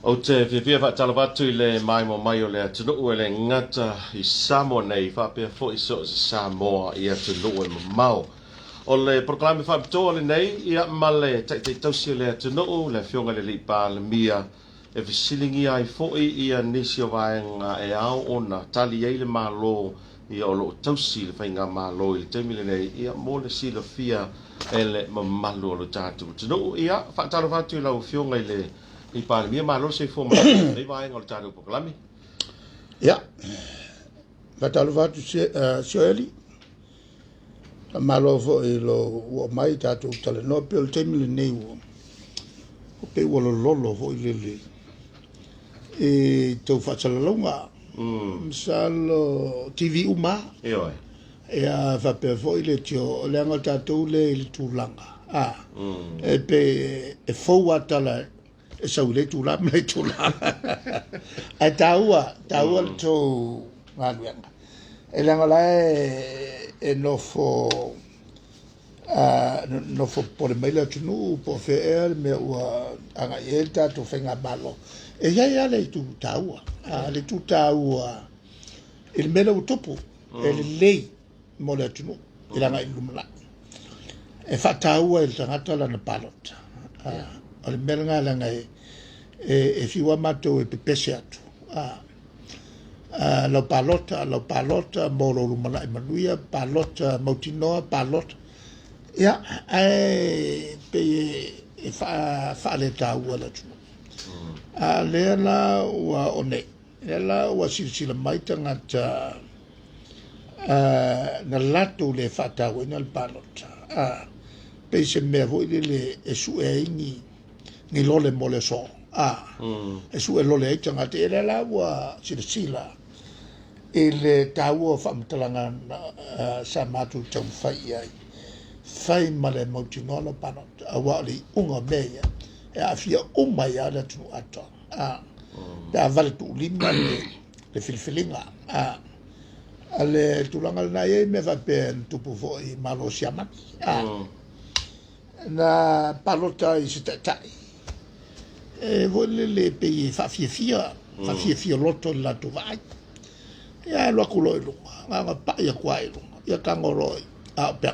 O te whiwhia whaatala watu I le mai mo mai o le tunu ue le ngata I Samoa nei whapea fo I so Samoa I atu loo e mau. O le proklame whapitoa le nei I a male te tausi le tunu le fionga le lipa le mia e visilingi ai fo I a nisi o vaenga e au ona tali eile malo I o lo tausi le whainga malo I le temile nei I a mo le sila fia e le mamalu o lo tātu. Tunu I a whaatala watu I lau fionga I le I pare mia malo se fo mai nei vai ngol tanu proklami. Ja. Fatalo vatu Soeli. Malo fo I lo o mai tatu tale no pe o temile nei o. O pe o lolo fo I le. E tau fatala longa. Salo TV uma. E oi. E a fa pe fo I le tio le ngol tatu le tulanga. E pe e fo watala e sau le tula me tula a taua to ngaluanga e langa la e no fo por mela tunu po fe me wa anga yelta to fenga balo e ya le tu taua le tu taua il mela utopo e le lei mo le tunu e langa ilumla e fa taua il tangata la na palot o le mela langa e fiwa mato e pepese atu lo palota moro rumala e manuia palota mautinoa palota ya pe e fa le taua la tu le la wa one ela wa silsila mai tangata na lato le fa taua na palota pe se me vo le e su e ni lole mole so e su e lole ai tanga te ele la wa sila ele tau o whamtalanga sa matu tau whai ai whai male mautinola panot a wali unga mea e a fia umai ala tunu ato da vale tu lima le filfilinga ale tulanga na e me va pen tupu fo I malo siamani na palota I sitatai e vole le pe fa fia loto la tu vai ya lo kulo lu nga pa ya kwai lu ya kangoroi a pe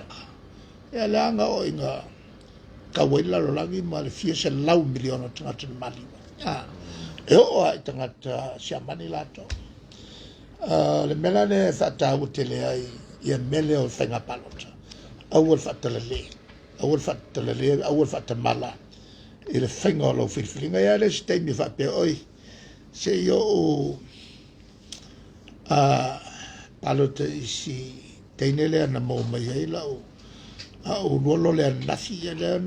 ya la nga o inga ka wela lo lagi mal fia se lau miliona tanga mali e o ai tanga siamani lato le melane fa ta utele ai ya mele o fenga palota awol fa tele awol fa mala il fengo lo filfilinga ya le stay mi fa pe oi se yo palota isi tenele na mo mai la o lo le na fi le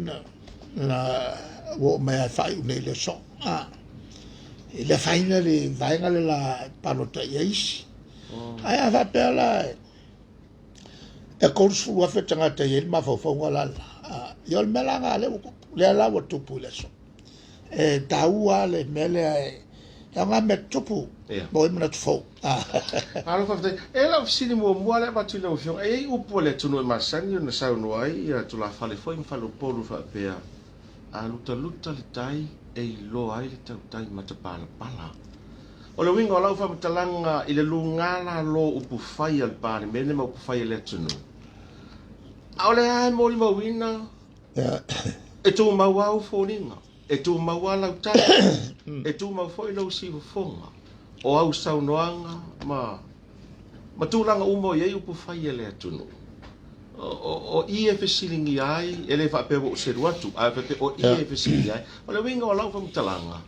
na wo mai fa une le so le finally vai ngale la palota isi ai fa pe la e corso wa fe tanga te il ma fo ngala yo me la ngale le la wo tupu le so e taua le mele e nga me tupu mo me na fo Alo fa e la ofisini mo le batu le ofio e upo le tunu masani na sa no ai tu la fale foi falo polu fa pe a luta le tai e lo ai le tai mata pala o le winga la fa talanga ile lungala lo upu fai al pane mene mo upu fai le tunu ole ai mo li mo wina e tu mawau foninga e tu mawala uta e tu ma foi lo si fonga o au saunoanga ma tulanga umo ye upu fai le tunu o ie fesilingi ai ele fa pe o seruatu a pe o ie fesilingi ai o le winga la fa talanga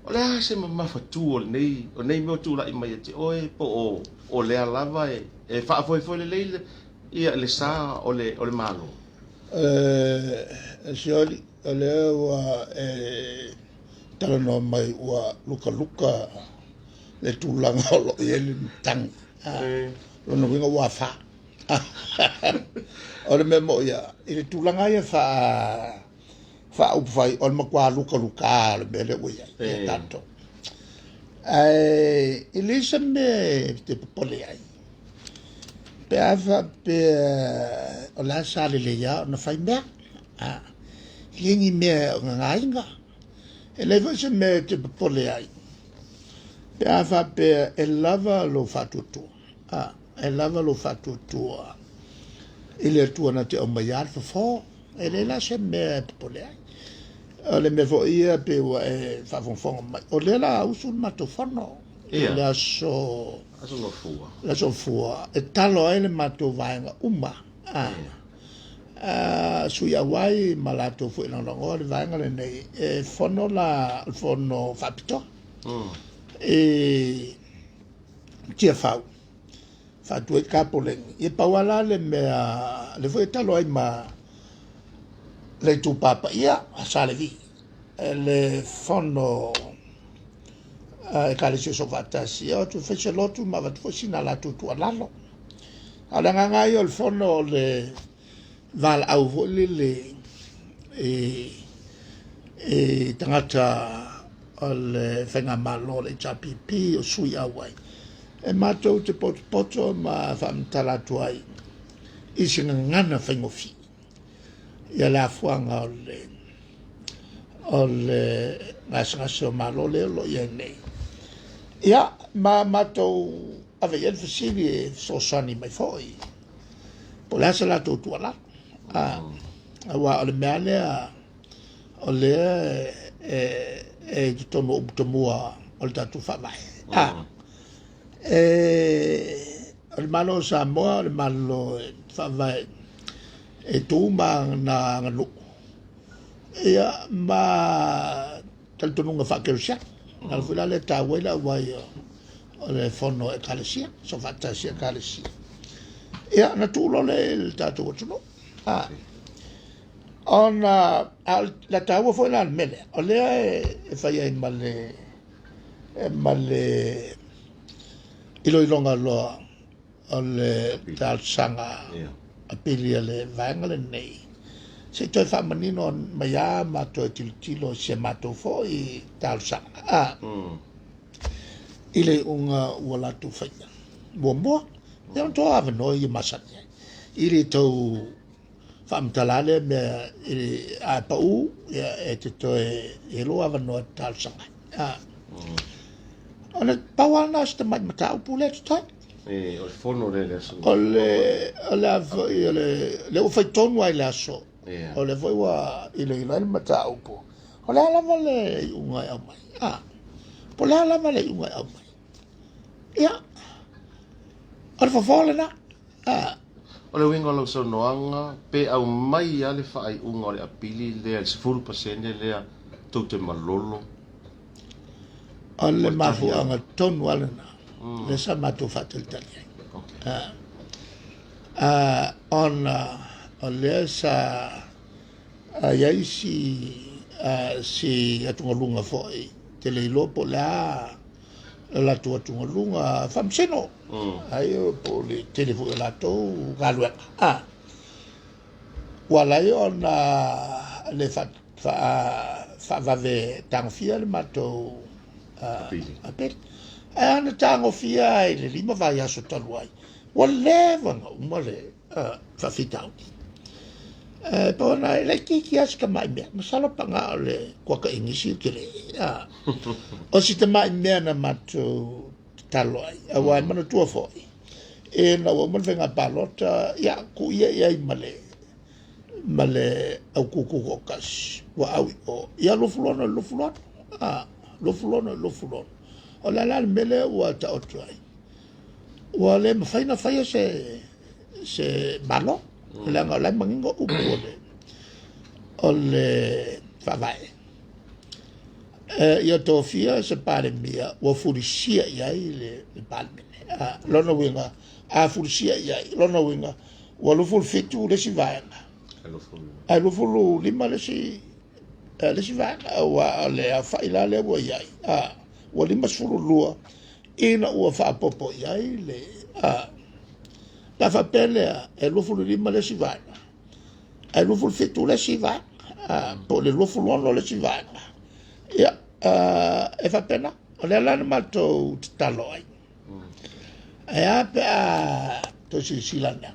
o le se ma fatu o nei mo tu la I mai te oe po o le lava e fa foi le ia le sa o le malo sioli ole wa tala no mai wa luka le tulanga lo ye tang lo no winga wa fa ole me mo ya ile tulanga ye fa u fai ol ma kwa luka le bele wo ya tanto ile se me te pole ai pe ava pe ola sale le ya no fai me lingi me ngainga e le fa se me te pole ai pe a fa pe e lava lo fatutu e lava lo fatutu e le tua na te o mai fa fo e le la se me pole ai o le me fo ia pe wa e fa fon mai o le la usul matofono le aso Aso no fua. la so fua e talo ele mato vainga uma sui awai malato fu ina longo le vainga le nei e fono fapito e tia fau fatu e capo le e pawala le mea le fu talo ai ma le tu papa ia sale vi le fono e kale se so fatasi o tu fece lotu ma vat fosina la tu alalo ala nga yo il fono le val au voli le e tangata le fenga malo le chapipi o sui awai e mato te poto ma fam tala tuai isi ngana fengofi ia la fuanga o le ngasngaso malo le lo yenei ia mato ave el fasili so sani mai foi po la sala to tuala wa le male o le e to mo mua o tatu fa mai el malo sa mo el malo fa vai e tu ma na lu ia ma tal to nunga fa ke sia al fila le tawela wai o le fono e kalesia so fatta sia kalesia ia na tu lo le tatu tuno ona la tawa foi la mele o le e fai ai male ilo ilonga lo o le tal sanga a pili le vangale nei se toi fa manino maya ma to tilo se mato foi tal sanga ile unga wala tu fai bombo eu to ave no i masanya ile to fam talale me a pau e to e lo ave no tal sanga ona pawala sta mai mata upule to o fono le aso le o fai tonu ai le aso o le foi wa ile mata upo o le ala vale unga au mai po le ala vale unga au mai ia o le fafole na o le winga lo so noanga pe au mai ale fai unga o le apili le al 10% le to te malolo o le mafu anga tonu ala na le sa mato fatul tali on o le sa ai si atungalunga foi te le lopo la tua tungalunga famseno ai po le telefo la to galwa wala yo na le fa vave tangfia le mato apel ana tango fia le lima vai a sotaluai wala vanga umale fa fitau pona le kiki aska mai me masalo panga le kwa ka ingisi kile o si te mai me na mato taloi awa mana tua foi e na wo man venga palota ya ku ia male au kuku kokas wa au o ya lo fulona o la mele wa ta otrai wa le faina faia se malo la mangingo upole ole favai io to fia se pare mia o furisia ia le palme lona winga a furisia ia lona winga o lo ful fitu le si vai lo fulu lima le si vai wa le a faila le wo ia o lima fulu lua ina o fa popo ia le la fa pele e lo fulu lima le si vai e lo fulu fitu le si vai po le lo fulu no le si vai ia e fa pena o le lana mato taloi e a to si silana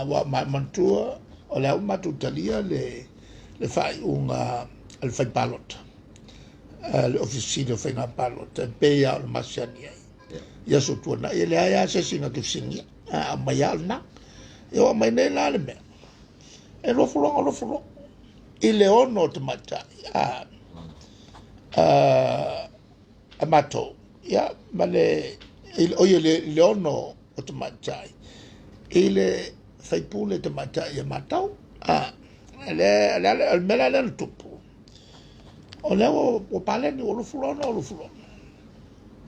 wa mantua o le mato talia le fai unga al fai palot le ofisino whainga palo, te pēia o le masiani ai. Ia so tuana, ia le aia se singa tu singia, a mai al na, ia o mai nei la le mea. E lo fulonga, i le ono te matai, a matou, ia, ma le, oia le ono o te matai, i le whaipule te matai a matau, le mela le tupu. O leo o paleni o lufulona.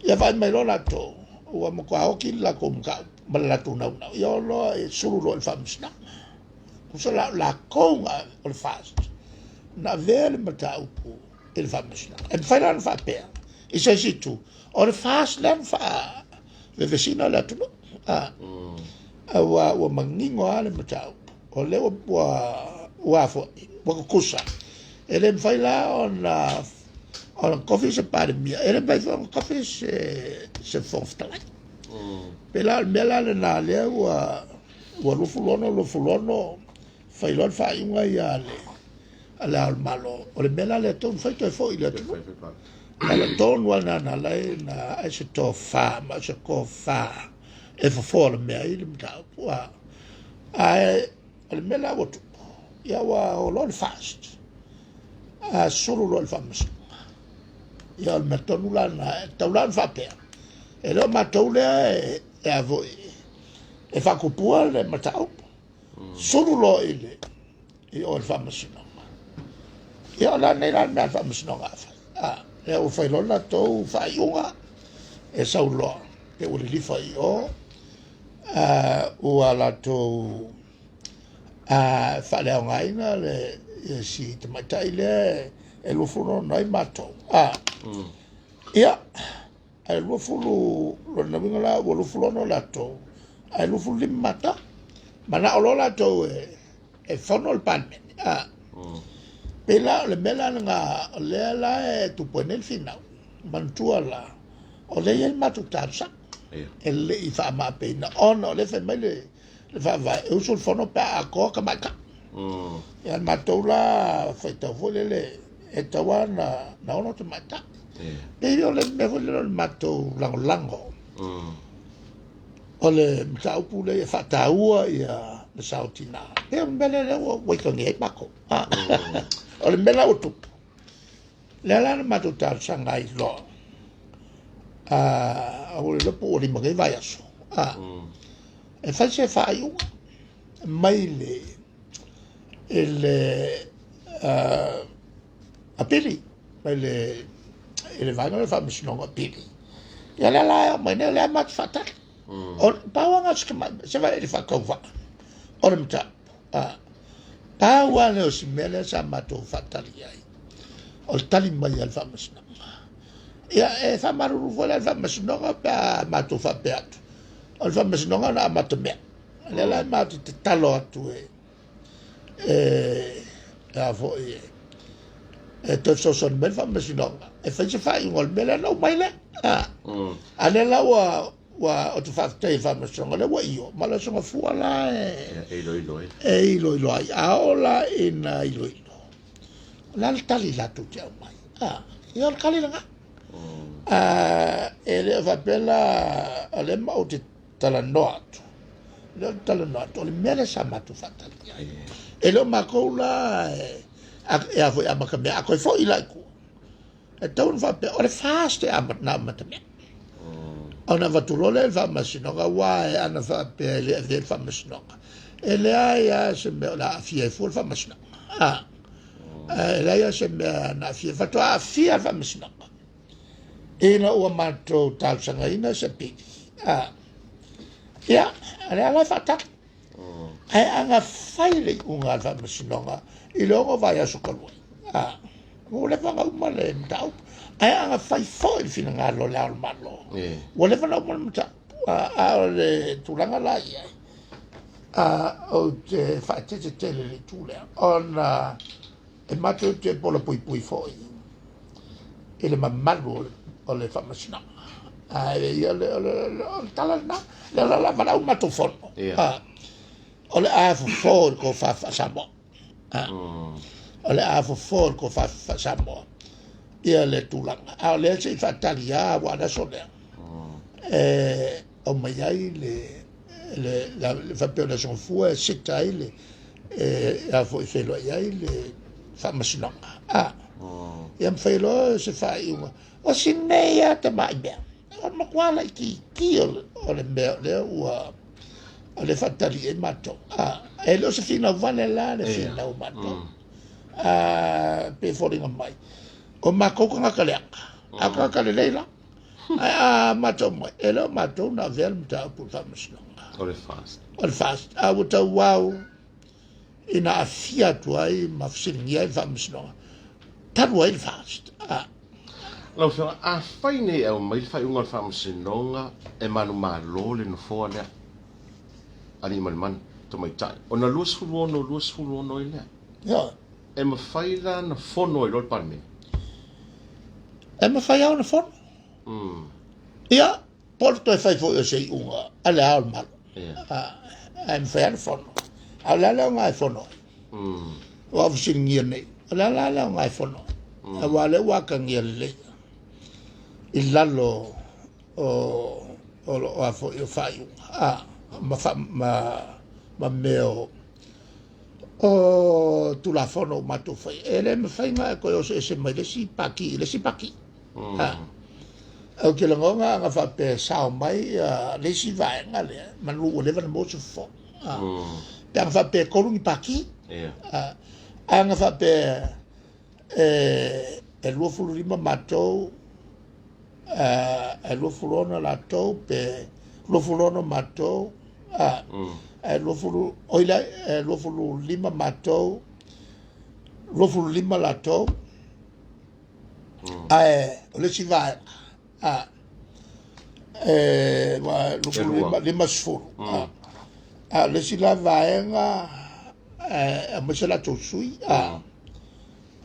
Ia vai mai lola to. Ua moko aoki la ko mga malala tu nau. Ia lo e suru lo el famsna. Kusa la konga o le fast. Na vele mata upu el famsna. En failan fa per. Isa situ. O le fast len fa le vecino la tu. Wa mangingo ale mata upu. O leo wa fo wa kusa. Ele fai la on coffee se pare mia. Ele vai on coffee se fofta. Pela mela na le wa lo fulono fai lo fai un ia ale al malo. O le mela le ton fai to foi le to. Ale ton wa na le na se to fa ma se ko fa. E fo le me ile mta wa. Ai le mela wa ia wa o lo fast. Solo lo famoso. Ia il matonu lana, taulan fa pe. E lo matoule e avoi. E fa kupua le matau. Solo lo ile. Ia o famoso. Ia la nei la me famoso no fa. E o fai lo la to fa yunga. E sa lo. E o li fa io. O ala to fa le ngaina le si te matai le e lo funo nai mato ia e lo fulu lo na winga la lo fulo no lato e lo fulu mata mana o la to e fono il pan pela le mela nga le la e tu pone il final mantua la o le il mato tarsa e le i fa ma pena ono le fe mele le fa va e uso il fono pa a co ka ia matoula faita volele e tawa na ono te mata. Pei o le me volele o matou lango. O le mtaupu le whataua ia le sautina. E o mbele le o waikongi e mako. O le mela o tupu. Le ala na matou tar sanga i lo. O le lopo o lima ngai vai aso. E whaise whaiunga. Mai le a pili ele vai no fa misno a pili ya la mai ne le mat fatal o pawanga skema se va ele fa kova o mta pawa ne os mele sa mato fatal ai o tali mai al fa misno ya e fa maru vola al fa misno pa mato fa beat o fa misno na mato me le la mato talo atu avo e to so son bel fa mesinonga e fa se fa un bel no mai le ale la wa o te fa te fa mesinonga le wa io ma la so fu ala e ilo ai aola ina ilo la tali la tu te mai io al kali la e le fa bella ale ma o te tala noato le mele sa matu fatali e lo makoula e a foi a makame a koe foi la ku e tau fa pe ore fast a na matame ona vatulole fa masinoga wa e ana fa pe le fa masinoga e le ai se me la fie fu fa masinoga le ai se me na fie fa to a fie fa masinoga e na o mato tal sanga ina se pi ia ale ala fa tak ai anga faile unga fa masinoga i longo vai a sokalua o le vanga umale mtau ai anga fai foi fina ngalo le al malo o le vanga umale mtau a le tulanga la ia o te fai te le tule on e mato te pola pui foi e le mamalu o le fa masinoga ia le talana le la vanga umato fono o le a fo ko fa samo o le a fo ko fa samo ia le tulanga a le se fatalia wa da sole o mai ai la population fou c'est taille a foi lo ai le famasinanga ia me lo se fai o sinea te mai be o ma kwala ki o le me le o le fatali e mato e lo se fina vale la le fina o mato pe foringa mai o makoko nga kaleaka aka kaleleila mato mai e lo mato na vel mta pu famasinanga o le fast a wuta wow ina afia tuai mafsiringia i famasinanga taru il fast Lau whianga, a whai nei au mai whai unga whamasinonga e manu malo le no fōa lea. Ani man, to mai tai. O na luas fulu ono i lea. Ia. E ma whai la na whono i lor pane. E ma whai au na whono? Ia, porto e whai fōi o sei unga, ale au malo. E ma whai au na whono. Au lala o ngai whono. O awasiringia nei. O lala o ngai whono. A wale waka ngia lei. I lalo o a fo i fai ma meo o tulafono matu fai ele me fai nga ko se mai le si paki o ke longa nga fa pe sa mai le si vai nga le ma lu le van mo se fo pe fa pe ko lu paki nga fa pe e lo fu rima mato e lo furono la to pe lo furono mato e lo furu oila e lo furu lima mato lo furu lima la to le si va wa lo furu lima sfuru le si la vaenga a mo se la to sui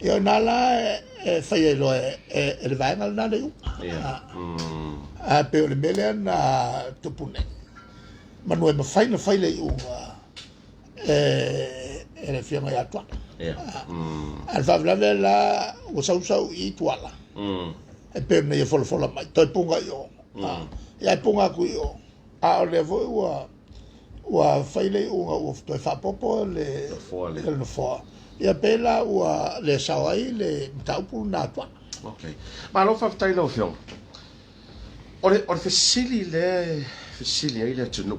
io nala fai lo le vaenga na le pe le mele na tupune manu ma fai le le fianga ya tua al fa la o sau i tuala e pe ne fola mai toi punga yo ya punga ku yo a le vo wa fai le o toi fa popo le no fo ia pela ua le sawai le taupu na tua. Okay. Ma lo fa tai lo fiong. Ore fesili ai le tunu.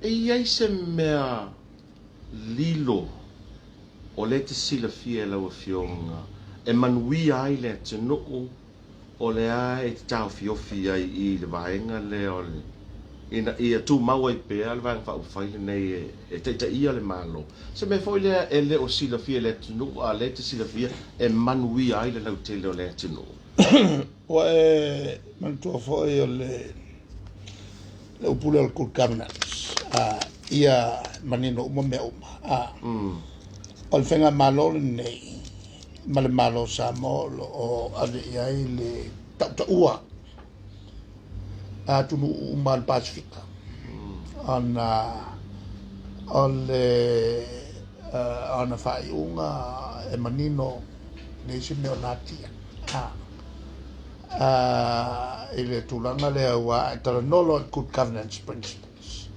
E ia se mea lilo o le te sila fia la fionga. E manui ai le tunu o le ai te tau fia i le vaenga le o le ia tu mau ai pe al van fa fai nei e te ia le malo se me foi le ele o sila fia le tunu a le te sila fia e manui ai le lau tele o le tunu o man tu foi o le upule al kulkamna ia manino mo me o le fenga malo nei male malo sa mo o ale ai le ta ua tunu umal Pasifika ana fai unga e manino nei se neonatia ile tulanga le wa tala nolo good governance principles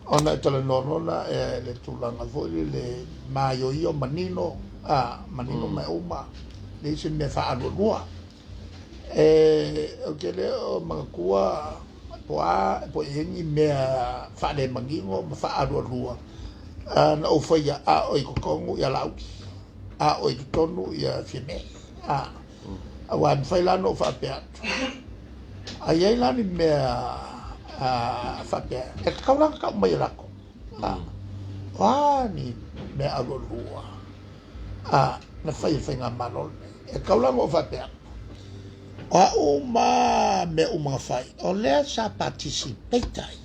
ona tala nolo la le tulanga foi le mayo io manino manino me uma nei se me fa anua o ke le o makua po yengi mea fa le mangingo ma fa arua na o foi o i kokongu ya lauki o i tonu ya fime awan fai la no fa pe ai la ni mea fa pe e kaula ka mai rako ni mea arua na fai nga manol e kaula mo fa pe uma me uma fai o le sa participatai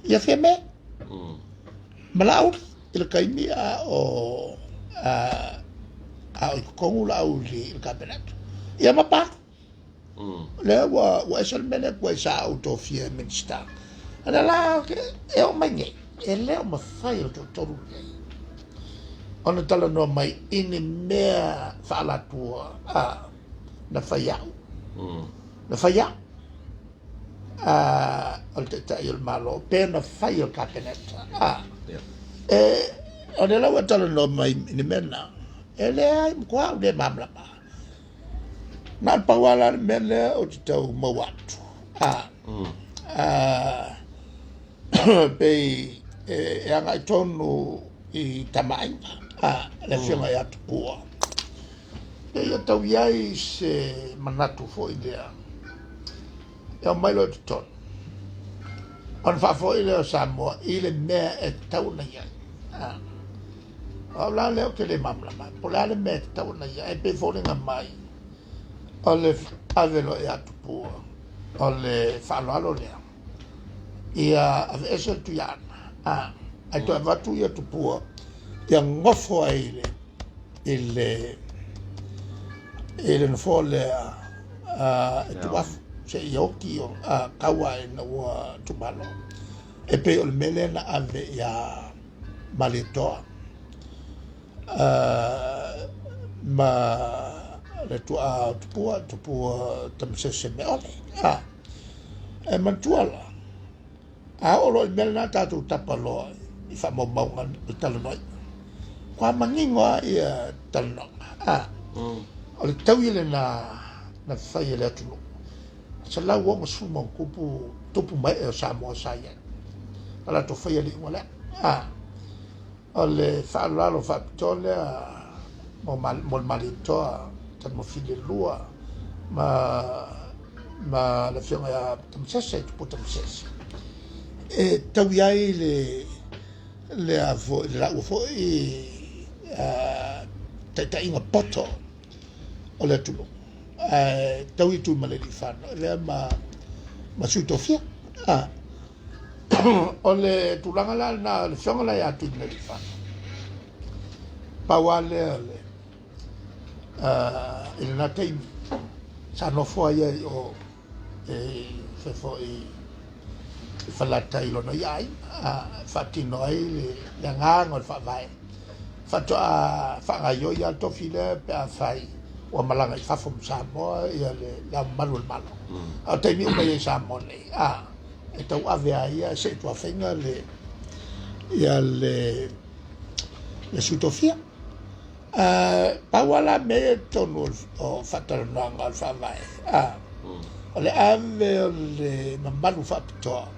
ia feme malau il kaimi o kongu la uli il cabinet ia mapa le wa esal mene ko sa autofia minister ana la e o manye e le o mafai o toru ona tala no mai ini mea whaalatua na whaiau. Na whaiau. O te tai o malo, pēna whai o kapeneta. O ne lau tala no mai ini mena, e le ai mkua o le mamlama. Nā pawala mele o te tau mawatu. Pei e anga i tonu i tamainga. Le whianga i atu pua. Pei o tau iai se manatu fo i lea. E o mailo te tonu. On whafo i leo Samoa, i le mea e tau na iai. O la leo ke le mamlama. Po la le mea e tau na iai. E pe fōringa mai. O le avelo e atu pua. O le whaaloalo lea. Ia ave ese tu iana. Ai to avatu ia tu pua. Ia ngofo ai le. Ile nfo lea. E tu wafu. Se ioki o kawa e na ua tu malo. E pe o le mele na ave ia malitoa. Ma le tua tupua tamsese me ole. E mantuala. Olo il mele na tatu tapaloa. I fa mo maunga i talanoi. Kwa mangingoa i talanonga. O le tauile na whai le atunu. Sa lau o masuma kupu tupu mai e o Samoa Saia. Ala to whai ali ngole. O le whaalalo whapitole mo malitoa tan mo fili lua ma le whianga ya tamsese tupu tamsese. E tau iai le avo le lau fo i ta inga poto o le tulu. Tau i tu ma le li whano. Le ma suitofia. O le tulanga la na le whianga la ya tu le li whano. Pawa le ile na teimi. Sa no fo ia o fefo i falata ilo no iai fatino ai le nganga o fawai fato a fangayo ia to file pe a fai o malanga i fafo Samoa ia le la malu malo a te mi mai Samoa nei e tau ave ia se tu afenga le ia le sutofia pawala me tonu o fatalanga al fawai o le ave o le mamalu fapitoa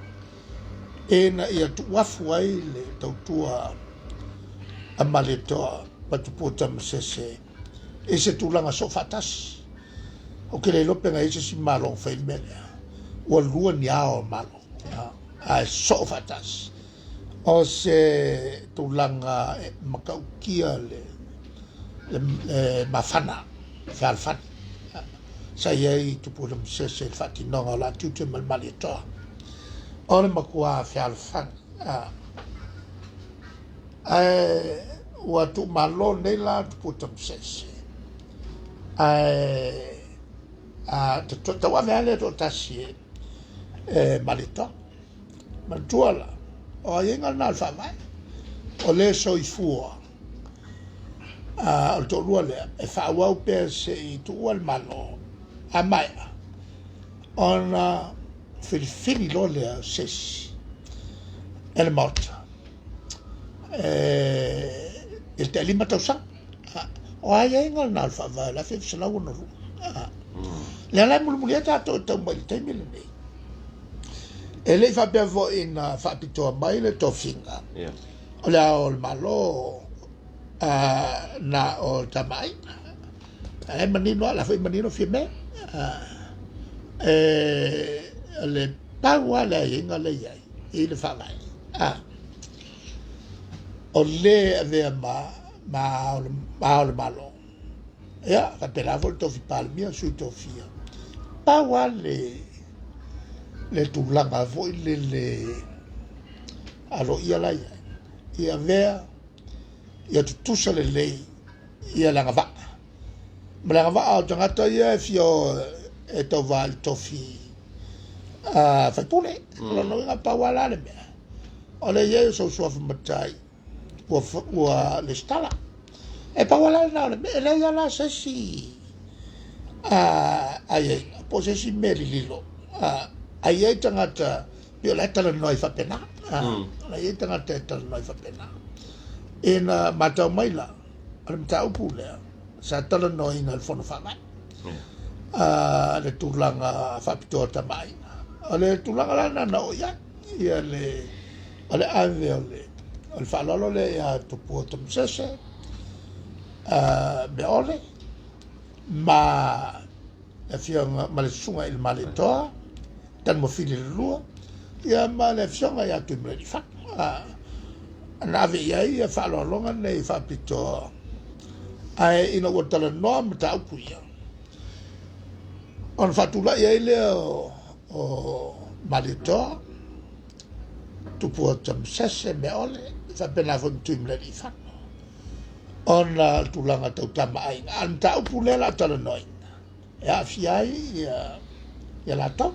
ena ia tu wafu ai le tautua a maletoa patuputa masese e se tulanga so fatas o ke le lope ngai se si malo fai mele o lua ni ao malo a so fatas o se tulanga makaukia le mafana falfan sa ia tuputa masese fatinonga la tutu maletoa ole makua fialfan watu malo nela putam sese to wa vale to tasie malito mantuala o yenga na fa mai o le so i fua o to luale e fa wa pe se i tu al malo amai ona fili lole ses el morta il te lima tausa o ai engol na alfa va la fe se la uno le la mulmuliata to mai te mil nei e le fa per vo in fa pito mai le to finga o la o malo na o tamai e manino la fe manino fieme le paua le inga le iai i le whangai o le avea ma o le malo ia ka pera vol tofi palmia sui tofia paua le tulanga voi le alo ia la iai ia vea ia tutusa le lei ia langa va ma langa va au tangata ia fio e to val tofi fai pule lo no nga pawala le mea o le ye so matai ua le stala e pa wala na le le ya la se si ai po se si meri lilo ai tangata yo la tala noi fa pena ai tangata tala noi fa pena ina mata mai la al tau pule sa tala noi ngal fono fa mai le tulanga fa pitota mai ale tulanga la na o ya le ale ave al fa lolo le ya to poto msese be ole ma e fionga ma le sunga il male toa tan mo fili lua ia ma le fionga ya tu mle fa na ve ia fa lo longa nei fa pito ai ina wotala no mta upuia on fatula ia ile o male toa tu poto msese be ole fa pena fo tu mle fa on la tulanga tau tama ai an tau pulela tala noi ya fiai ya la to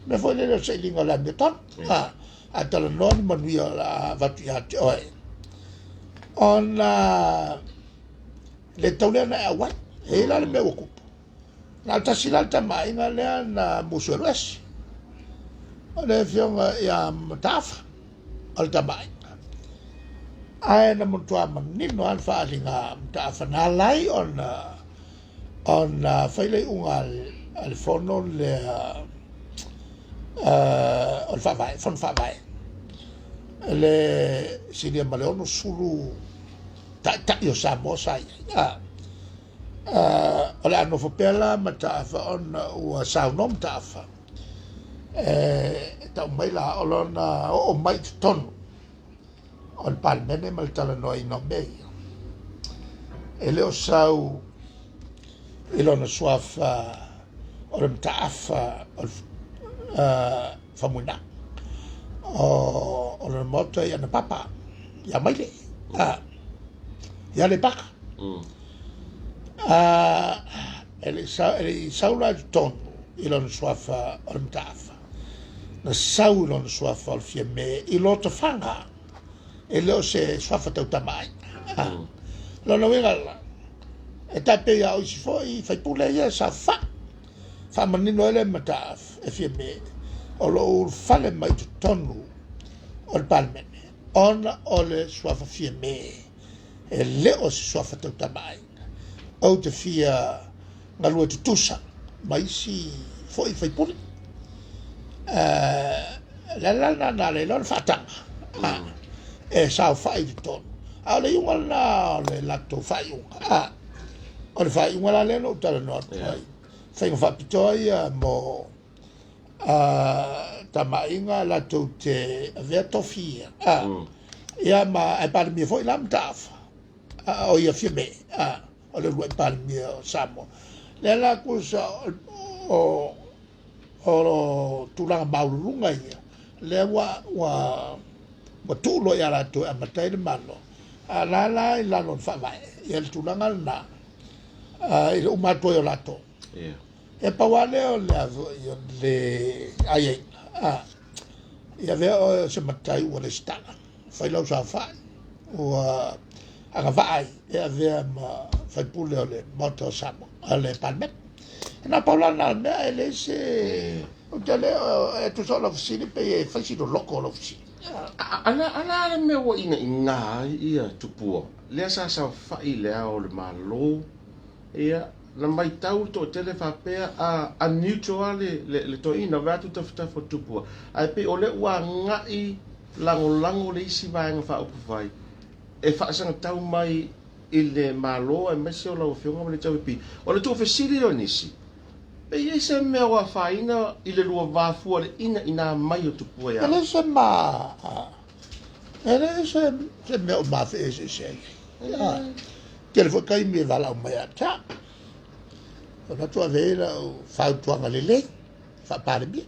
me foi le se linga la beton a tala noi manuia la vatia oi on la le tole na wa e la le me okupo la tasila tama ai na le na musueres ole fionga ya matafa al tama ai na mutua manino al fa linga ta fa na lai on faile ungal al fono le al fa vai fon fa vai le sinia maleono sulu ta yo sa mo sai ala no fo pela mata fa on o sa nom ta fa ta mai la olona o mai ton on palmene mal tala noi no bei ele o sau ilona swafa o le mtaafa famuna o le moto ya na papa ya maile ya le paka ele sau la ton ilona swafa o le mtaafa na sau ilona swafa o le fieme ilota fanga e leo se swafa tau tamai lona winga e tape ya o si foi fai pule ia sa fa manino ele mataaf e fie me o lo fale mai tu tonu o le palmene ona o le swafa fie me e leo se swafa tau tamai o te fia ngalua tutusa mai si foi fai pule la le lona fatanga e sa fai di ton ale yung ala le lato fai yung ole fai yung ala le no tala no ai fai fa pitoi mo tamainga lato te vertofia ia ma ai par mi foi lam taf o ia fieme ole lu par mi samo le la cosa o tulanga maulunga ia le wa tu lo ya la tu amatai de malo la non fa vai el tu langa na il umato yo lato e pa wale o le ai ia ve se matai o le sta fai lo sa fa o aga vai ia ve ma fai pule o le moto samo ale palme na paula na ele se o tele e tu solo officina pe fai si do loco l'officina Ala me wo ina ia tupua. Le sa fai le o le malo. Ia na mai tau to tele fa pe a neutral le to ina va tu ta fo tupua. Ai pe ole wa ngai lango le isi va nga fa o vai. E fa sa tau mai il malo e messo la fionga le tau pi. O le tu fesili o nisi. Pe ese me wa faina ile lua va fuori ina mai o tupua ya. ele se ma ele se me o ma fe se que foi kai me vala o mai ata o tua vera o fa tua galele fa pare bi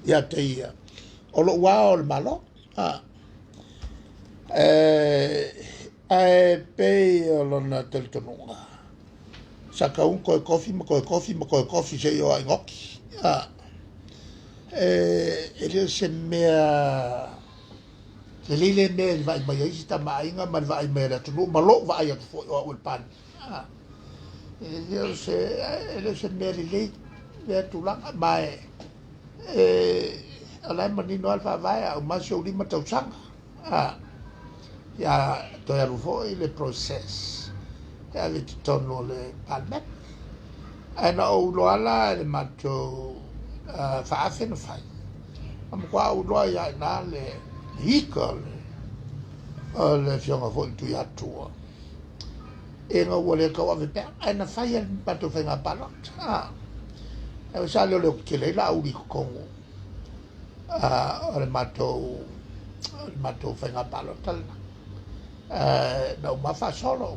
ya te ia o lo wa o malo pe o lo na tel tonunga saka un koe kofi se yo ai ngoki ele se mea le lile me vai mai ai sta mai nga ma vai me la tu ma lo vai at fo o il pan io se me le tu la mai ala mani no alfa vai o ma so lima tau sang ya to ya rufo le process ya le tono le palmet ana o lo ala le mato fa afen fai am qua o lo ya na le hikol le fiona fo tu ya tua e no vole ka ave pe ana fai el pato fa nga palot e sa le ke le la uri ko le mato fa nga palot no ma fa solo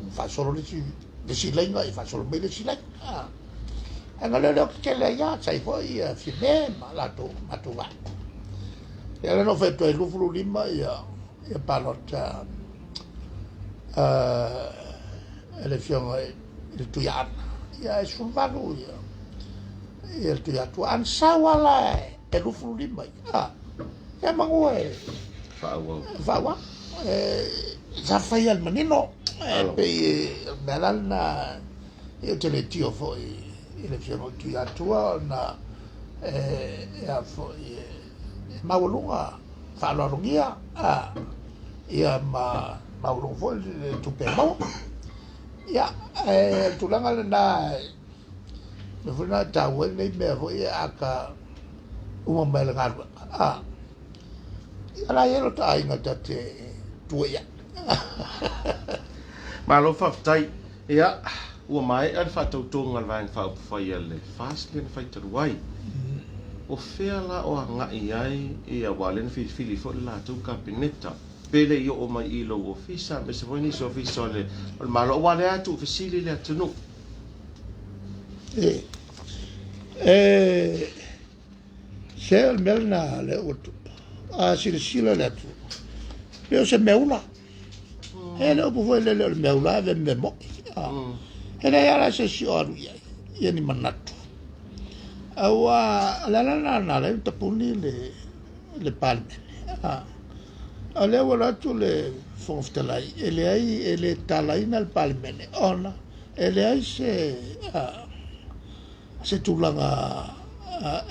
le si lenga e fa solo me le si lenga nga le ke le ya sai foi fine ma la to mato va e le no fa to lu flu lima ya palot le fiona il tuiana ya sul valu ya il tuiatu an sawala e lu flu lima ya mangue fa za fai al manino pe melana io te le tio foi il fiona tuiatu na ya foi maulunga fa lo rungia ia maulung foi tu pe mau ya tulanga na me funa ta wel nei me foi aka uma mel ngar ala yelo ta inga te tuia malo fa tai ya o mai al fa to tonga van fa fa yele fast len fa te wai o fela o nga ai e a walen fi fili fo la tu kapineta pele io o mai ilo o fisa me se voi so fisa le malo wale atu fisili le tunu se el melna le otu sila le tu io se meula ele po foi le meula ve me mo ele era se si oru ia ni manatu awa la le tapuni le palme ale wala tu le fonftalai ele talai nal palmene ona ele ai se tulanga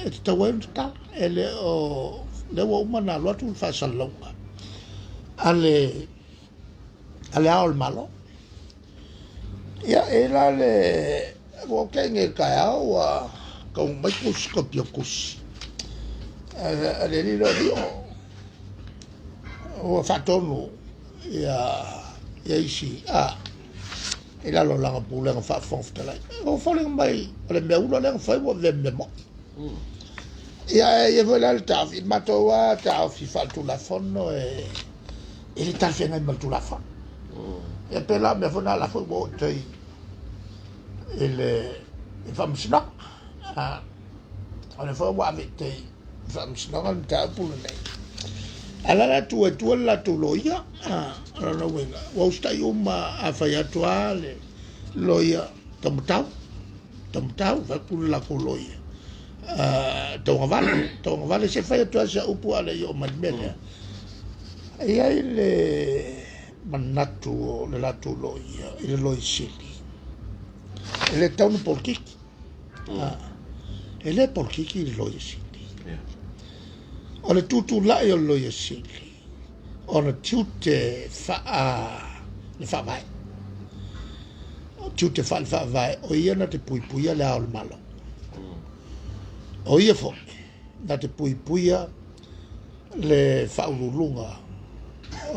e tawel ta ele o le wo mana lo tu fa salonga ale al malo ya era le wo kenge ka wa con microscopio così ale ni lo o fatonu ya isi e la lo langa pula nga fa fonfta la o foling mai le me ulo le fa wo ve me mo ya e vola il taf il matoa ta fi fa tu la fonno e il ta fi nga mal tu la fa e per la me fona la fo wo tai il fam sna on fo wa avete fam sna on ta pula nei ala tu la tu loia ala no wenga wa stai uma a fai atuale loia tamtau va pul la loia tonga vale se fai atuale sa upu ala yo madmele e ai le manatu le la tu loia il loi sili ele tau por kiki ele por kiki il loi sili o le tutu lai o loia sili o le tiute le fa vai o tiute fa vai o ia na te puipuia le ao le malo o ia fo na te puipuia le fa ululunga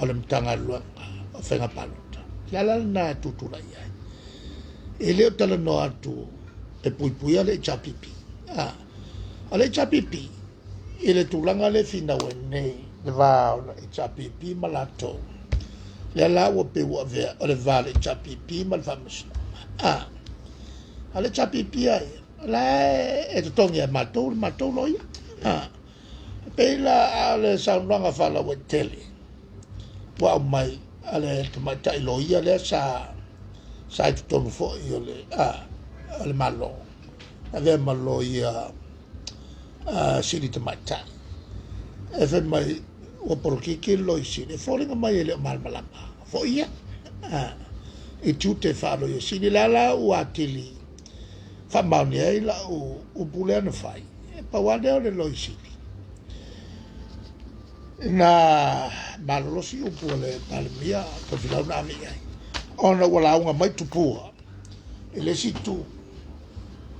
o le mtanga luanga o whenga palota kia la na tutu lai ai e leo tala no atu e puipuia le chapipi o le chapipi e le tulanga le fina nei le va e chapipi malato le la wo pe wo ve o le va le chapipi mal famus ale chapipi ai la e to tonga mato loia pe la ale saunanga fala wo tele wa mai ale tomata loia le sa to ton fo io le ale malo ave malo ia sili tomata e fe mai o por ke loi sini folinga mai le mal malama fo ia e tute fa lo sini la o atili fa mauni ai la o pule na fai pa wale o le loi sini na malolosi o pule palmia ko fila na mi ai ona wala unga mai tupua ele situ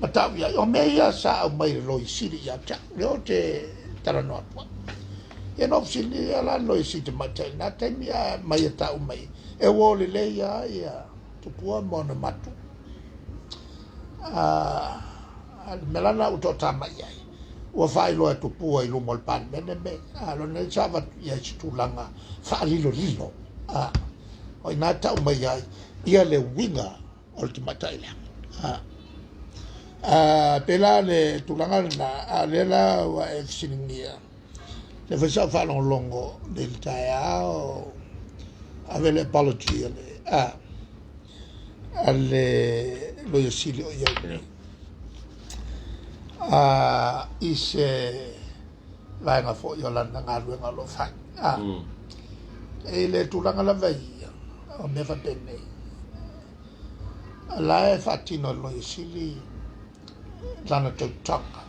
mata ya o meia sa o mai loi sini ya cha le te taranoa e no sini ala loi sini mata na te mia mai ta o mai e wo le ya tupua mona matu melana uto tama ai o fai lo tupua i lo mol pan me lo ne chava ya chitulanga fa lilo o na ta o mai ai ia le winga ultimata ile pela le tulanga na lela wa siningia le fesa fa longo del taia avec le apology alle lo yosilio io ise vaenga fo Yolanda ngaluenga lo fai e le tulanga la vai o me fa bene la fatino lo yosili lana tanga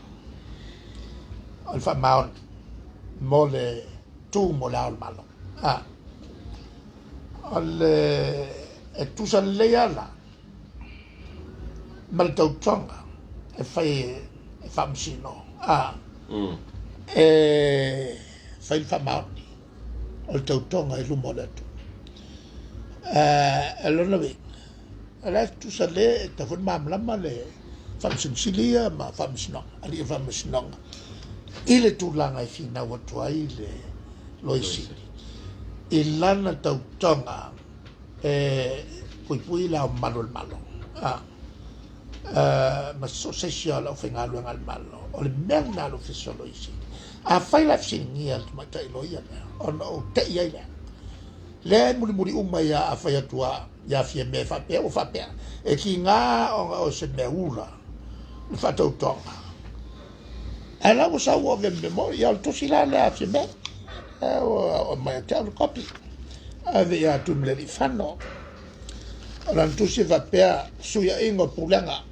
al fa maun mole tu mole al malo e tu sa leala mal tanga e fai msino e fai fa mauni o tanga e lumole tu allora vedi adesso tu sa le ta fon mam la male fam silia ma fam sno ali fam sno ile tu langa fina wa tu ile lo isi ilana tau tonga pui la malo ma so se sia la fenga lo ngal malo o le merna lo fiso lo isi a fai la finia ma tai lo ia o te ia le muri umaya a fai tua ya fie me fa pe o fa pe e ki nga o se me ula fa tau tonga ala o sa o ve mo ya to sila le a fie me o mai te al copy ave ya tu me li fanno ora tu se va pe su ya ingo pulanga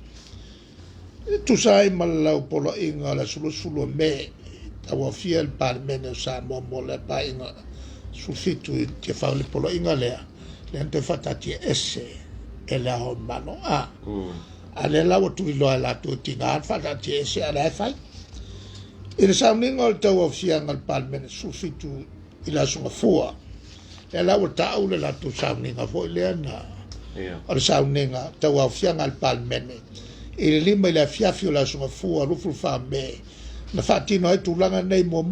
tu sai mal o polo ingo la sulu me tawa fie il parmene sa mo le pa ingo sul sito che fa le polo ingo le ante fatati esse e la mano ale la o tu lo la tu tinga fatati esse ala fai il sounding al tawa fie al parmene sul sito ila sua fua e la o ta o la tu sounding a foi le na al sounding tawa fie al parmene il lima la fiafio la sua fua rufu fa me na fatino e tu langa nei mo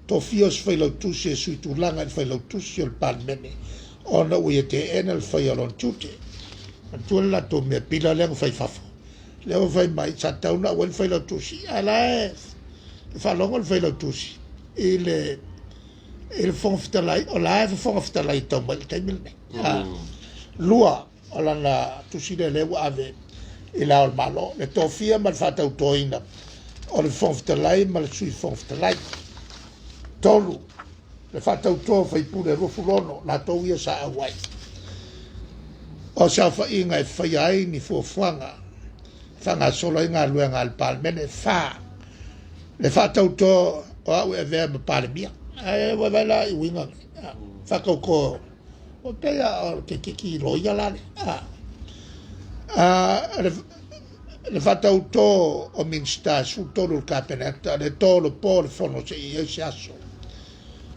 to fios fai lo tu se su tu langa fai lo tu se il parmene ona o te enel fai alon tutte tu la to me pila le fai fafo le fai mai chata una o fai lo tu si ala fa longo fai lo tu si il fonftalai o la fonftalai to mal te mil lua ala na tu si le ave il al malo le tofia mal fata autoina o le fonftalai mal sui fonftalai tolu le fata auto fai pure rofulono la toia sa awai o sa fa inga fai ai ni fanga solo inga luenga al palmene fa le fata auto o au e verbe palmia e va la winga fa ko o te ya ke loia la le fata auto o minsta su todo il capenetta le tolo por fono se si asso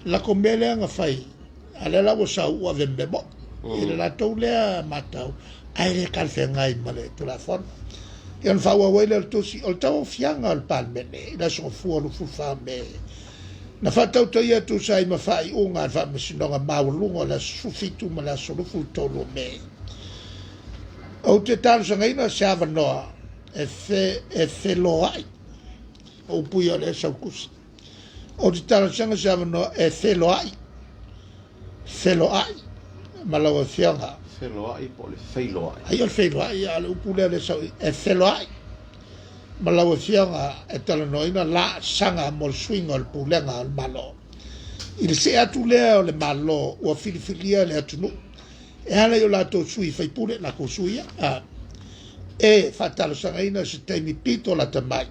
la comele nga fai ale la sa u ave bebo ile la tole matau ai le calfe ngai male tu la fon e on fa wa wele to si o tau fianga al palmene la so fu lu fu fa me na fata auto ia tu sai ma fai unga fa me sino nga ma lungo la su fitu ma la so lu fu tolo me o te tal so ngai na sa no e fe loai o puio le sa kus o te tal so ngai sa no e fe loai malawa fianga Feloai po le feiloai. ai al feloai al upule le sa e feloai malawa fianga e tal no ina la sanga mol swing al pulenga al malo I le se atu lea o le malo ua filifilia le atunu. E hala yo lato sui faipule na ko suia. E fatalo sangaina se taimi pito la tamai.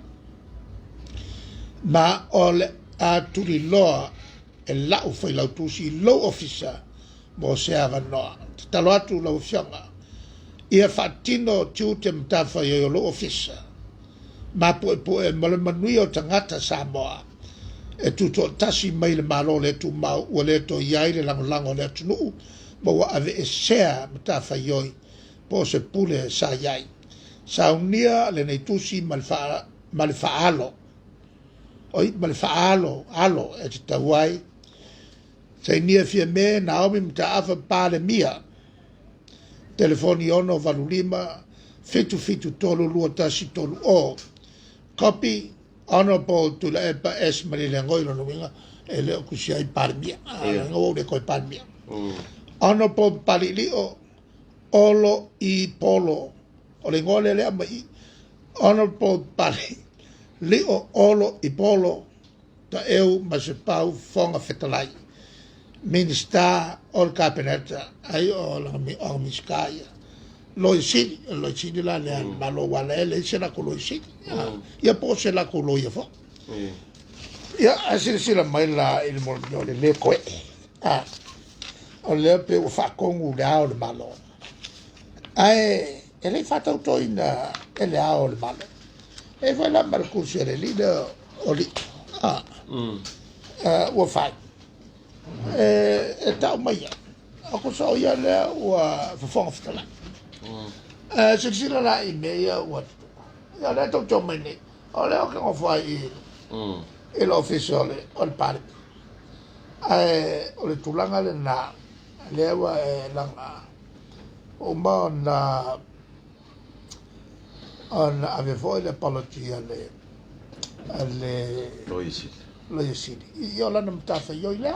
Ma o le atuli loa e lau fai lau tusi low officer mo se avanoa. Talo atu lau fianga. Ia fatino tiu te mtafa yo low officer. Ma poe malamanui o tangata Samoa. E tuto tasi mai le malo le tu mau ua le to iai le lango le atunu. Ma ua ave e sea mtafa yoi po se pule sa iai. Sa unia le nei tusi malifaalo. Oi malifaalo alo e te tawai. Sa inia fia me Naomi mtaafa pale mia. Telefoni ono valulima fitu tolu lua tasi tolu o. Copy honorable to la epa es marile ngoilo no winga ele kusia I pale mia. Ngo le koi pale mia. Honorable palili o olo I polo. O le ngole le mai honorable pali li o olo I polo ta eu ma se pau fonga fetalai minista o kapineta ai o la mi o miskaya lo sini la le malo wala le se la ko lo sini ya po se la ko lo ya fo ya asir la mai la il mo le ko o le pe o fa kongu la o malo ai ele fata auto ina ele ao le malo e vai la marcus ele lida oli o fai e tau mai ako so ia le o fonga fitala se la I meia o ya le to mai ne o le o que fai il ufficiale o il pare o le tulanga le na le wa langa o ma na on ave foi le palotia le lo yesidi io la non tafa io ile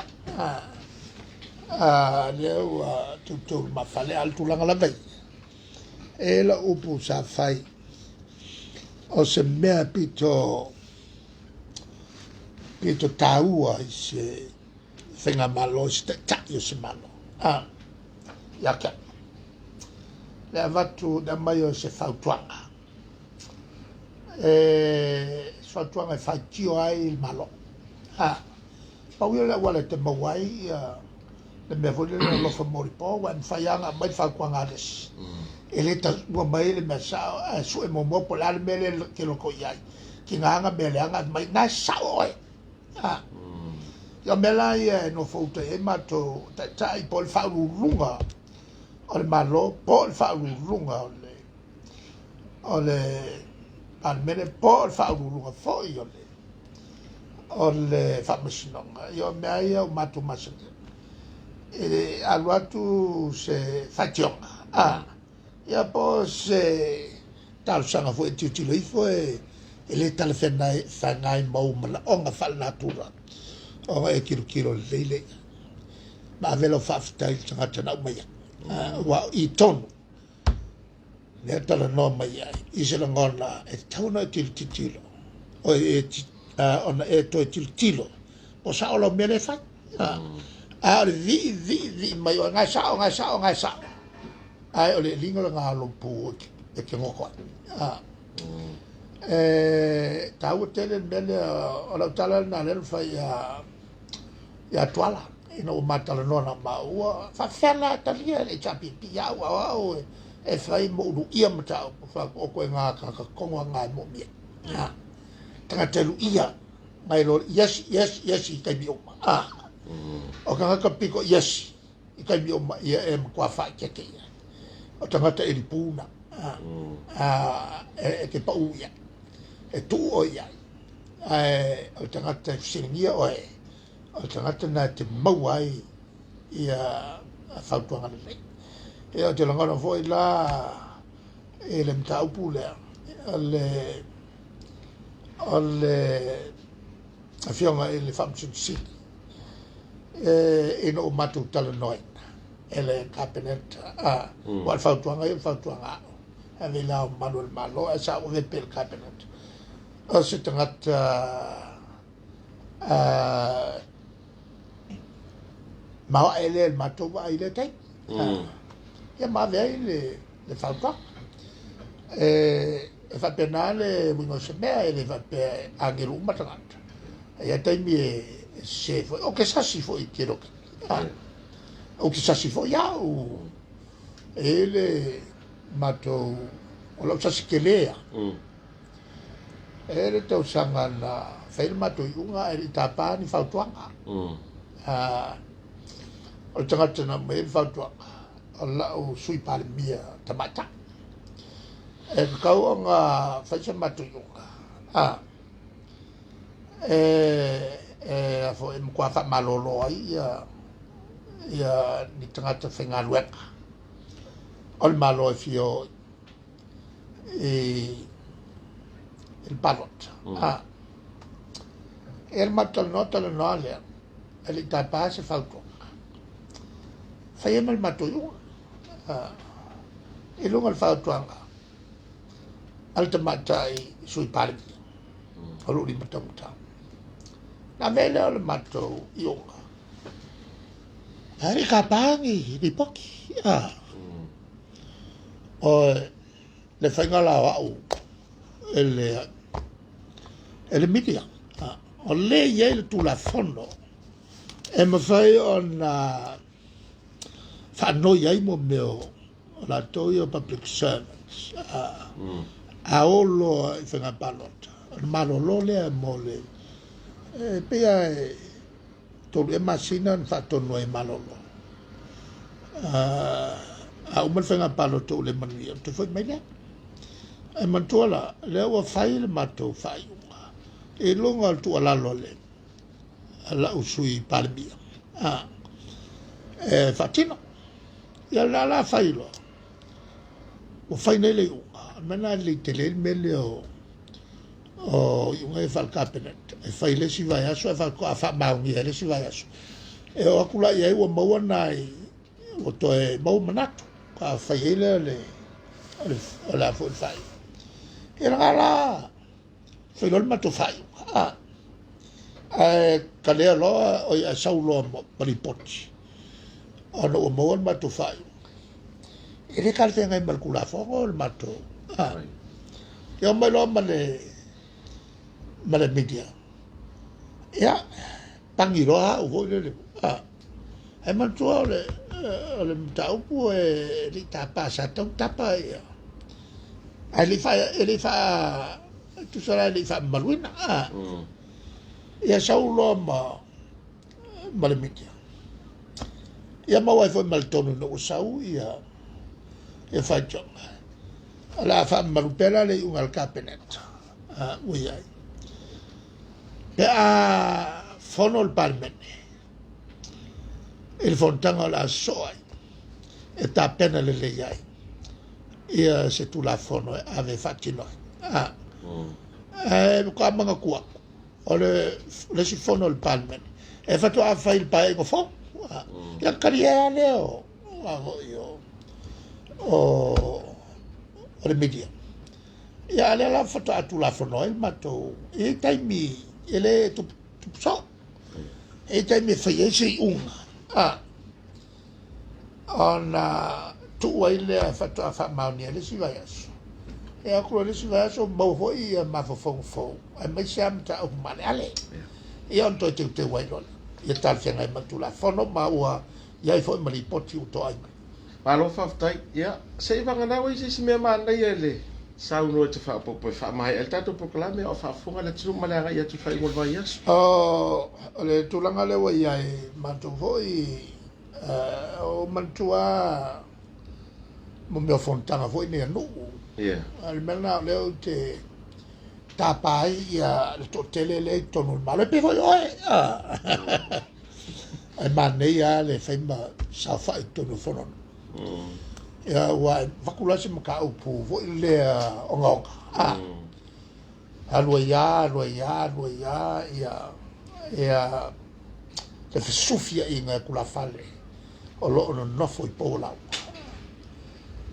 le tutto ma fale al tulanga la vei e la upu sa fai o se mea pito taua I se whenga malo se taio se malo yaka le avatu da mai o se fautuanga fautuanga fai tio ai il malo pau le wale te mawai le me vole le lofa moripo wan faianga mai fautuanga des ele ta ua mai le mesa su e momo polar mele ke lo koiai ki nganga mele anga mai na sao ya mela ia no foto e mato tai pol faulu lunga o malo pol faulu lunga ole almene pol faulu lunga foi ole famashinonga yo meia o mato masen e aluatu se fationga ya po se tal sanga foi titilo ifo ele tal fenai mau mala onga fal natura o e kilo lele ma velo faftai tanga tana mai wa I ton ne tala no mai I se ngona e tauna titilo o ona e to titilo o sa o mele fa vi mai o ngai sa ai o le lingo nga lompu e ke ngoko tau tele mele o la tala na le fa ya toala ino matala nona ma ua fa fela talia le chapi pia wa e fai mo lu ia mata fa o ko nga ka kongo nga mo mi tanga telu ia mai lo yes I kai bi o o ka piko yes I kai bi o ia e kwa fa ke o tangata e ripuna e ke pa uia e tu o ia o tangata singia o tangata na te mauai ia fautuanga nei e o te langana foi la e le mta upu lea ole a fionga e le famsun sini e no matu tala noi ele cabinet wal fautuanga e le la malo e sa o ve pel cabinet o se tangata ma ele mato va ile tai ya ma ve le falta fa penale mo se me ele va pe agelu matangata ya tai mi se foi o che sa si foi quiero o che sa si foi ya o ele mato o lo sa si kelea ele te usanga na firma to yunga ele tapa ni faltuanga o tangata na me faltuanga alla o sui palmia tamata e kau nga faisa mato yunga fo em kwa fa malolo ai ya ni tangata fenga lueka ol malo fio il balot el matal nota le nole el tapa se falto fayem el matoyo el un al falto al tamatai sui parmi olu di matamuta na vela el mato yo ari kapangi di poki o le fenga la au ele media o le ye tu la fondo e me fai on fa no ye mo meo la toyo public servants a olo fenga balot malo lo le mole pe to le masina fa to no e malo a umel fenga balot to le mania to foi media e mantola le o fai le mato fai e longa al tu ala lole ala usui palbia e fatina ya la fai lo o fai nele mena le tele mele o yunga fal cabinet e fai le si vai aso e fa fa ma mi le si vai aso e o kula ye o mo nai o to e mo manato ka fai le la fo fai era la foi lo mato fai kalea loa o ia saulo maripoti ono o mo mato fai ele kalte ngai malkula fo el mato yo me lo male media ya pangiro o vo le e mantua le tau pu e li tapa sa tapa ya ele fa tu sarà li fa maluina ya saulo ma le media ya ma wa fo mal tono no sau ya fa jonga ala fa malupela le un al cabinet ui ai pe fono il palmene il fontanga la soai e ta pena le leiai ia se tu la fono ave fatti noi ko manga kuwa o le si fono il palmene e fatto a fa il paego fo la carriera leo o le media ya la fatto a tu la fono il mato e taimi ele tu so e taimi faiese ona tu ile fatto a fa mauni le si vai aso e a quello le si vai aso mo foi ma fo e mai siam ta o male ale e on to te vai lo e tal fianga ma tu la fono ma ua ia foi mali poti u to ai Palo faftai ya sei vanga na wai si me manda yele sau no te fa po fa mai el tato proclame o fa funga le tsu mala ya tu fa ngol vai yes le tu langa le wai ai ma tu foi o mantua mo me fontana foi ne no almena le te tapai ya le tele le tono male pe foi ai mane ya le femba sa fa tono fono ya wa vakula se maka upu vo le onga alwa ya le sufia inga kula fale o lo no foi pola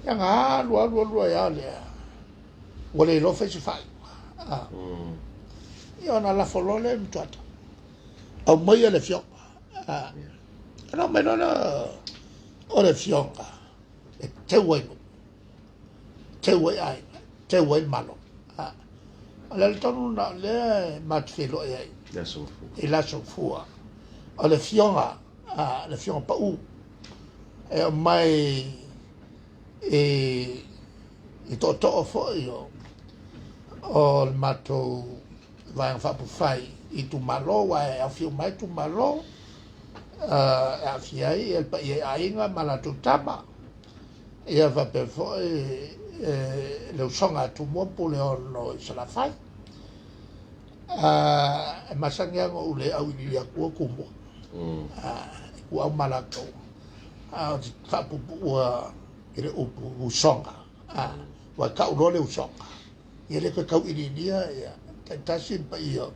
ya nga lo ya le wole lo fe se fa ya na la folole mtata au mai le fio no me no o le fionga te wai ai te wai malo le tonu na le matfelo ai Ya sofu. e la sofua o le fionga pa u e mai e to fo io o il mato vai a fa fai i tu malo wa a fio mai tu malo a fiai el pa ai nga malato tama e va per fo le usonga tu mo po le no se la fai masanga ngo ule au ni ya ku mo ku au malato fa pu wa ele o songa wa ka o le usonga ele ka kau irinia ya tasi pa io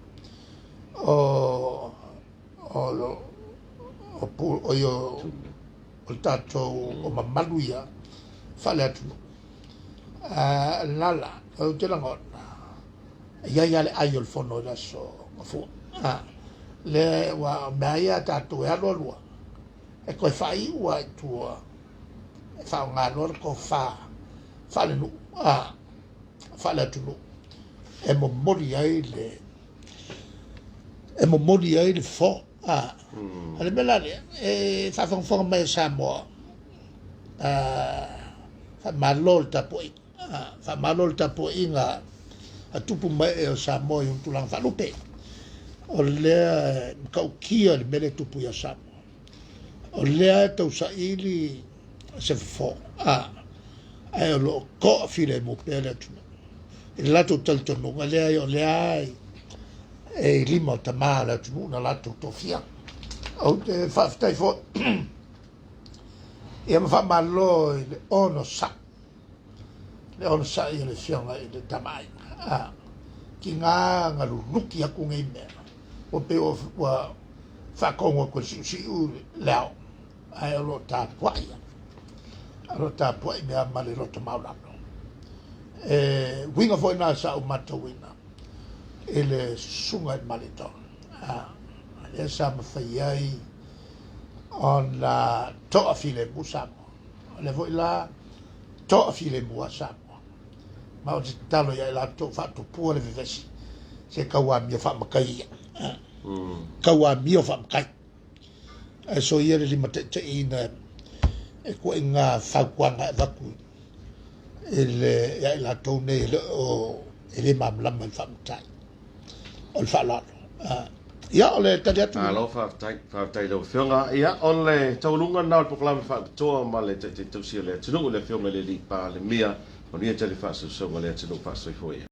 o yo o tato o mamaluia fale atu lala o te langon ya le ayo il fono la so fu le wa maia tato ya lo e ko fai wa tu fa nga lor ko fa le nu fa le tu e mo mori ai le fo ale bela e fa fon mai sa mo fa malol ta po inga a tupu mai e sa mo un tulang fa lupe o le ka kia le mele tupu ya sa o le to sa ili se fo ai lo ko file mo pele tu il lato talto no le ai e limo tamala tu na lato to fia o te fa stai fo e ma fa malo le ono sa le fianga le tamai ki nga luki aku ngai me o pe o wa fa kongo ko si u lao ai lo ta puai me a male lo tamala winga foi na sa o mata winga ele sunga malito e sa ma fai on la to afile busamo le voi la to afile busamo ma o talo ya la to fatto pure vivesi se kawa mi fa makai kawa mi fa makai e so iere li mate ina e ko nga fa kwanga vaku ele ya la to ne o ele mamla man fa makai o fa la ya ole tadiatu Alo fa tai lo fionga ia on le taulunga na proklama fa to ma le te sia le tunu le fionga le li pa le mia o ni te le fa so le tunu fa so foi